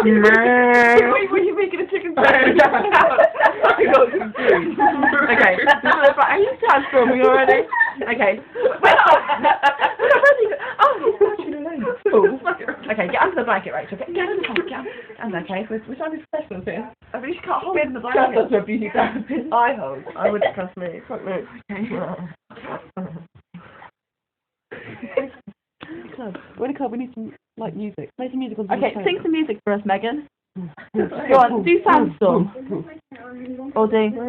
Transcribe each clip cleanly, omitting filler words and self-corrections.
Wait, were you making a chicken sandwich? I got confused. Okay, are you transforming already? Okay. We're not ready. Oh, you're watching alone. Okay, get under the blanket, Rachel. Get under the blanket. And okay, we're trying to be professionals here. I really can't hold in the blanket. Trust us for a beauty therapist. I hold. I wouldn't trust me. Fuck me. Okay. We're in a club, we need some, like, music. Play some music on Okay, sing some music for us, Megan. Go on, do Sandstorm. Or do... Who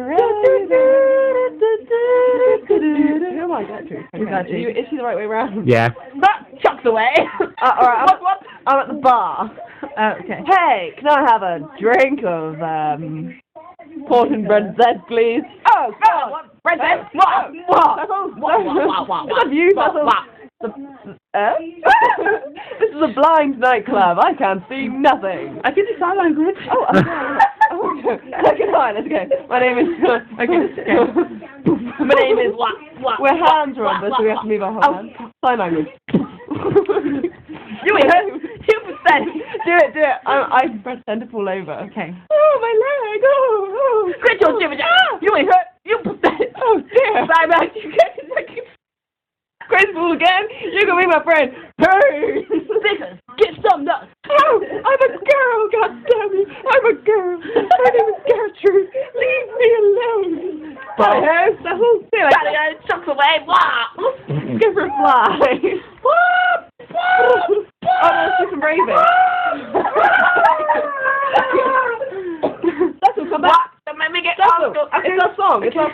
am I, Gertrude? Okay. Is she the right way around? Yeah. That chucks away. Alright, I'm at the bar. Okay. Hey, can I have a drink of, port and bread zed, please? Oh, God! What? Bread zed? What? What? That's you, that's all. This is a blind nightclub. I can't see nothing. I can do sign language. Oh, okay, fine, let's go. My name is... My name is what? We're hands robbers, so we have to move our hands. Sign language. You ain't 2%. Do it. I pretend to fall over. Okay. Oh, my leg. Oh. Quit your jibber You ain't hurt. You pathetic. Oh, dear. Bye, man. You get Crazy fool again. You can be my friend. Hey. Vickers, get some nuts. Oh, I'm a girl. God damn it. I'm a girl. My name is Gertrude. Leave me alone. Bye. The whole thing. Daddy, chucks away. Wah. Give her a fly. Oh, let's do some raving. That's all, come back. Don't make me get It's our song. Let's go.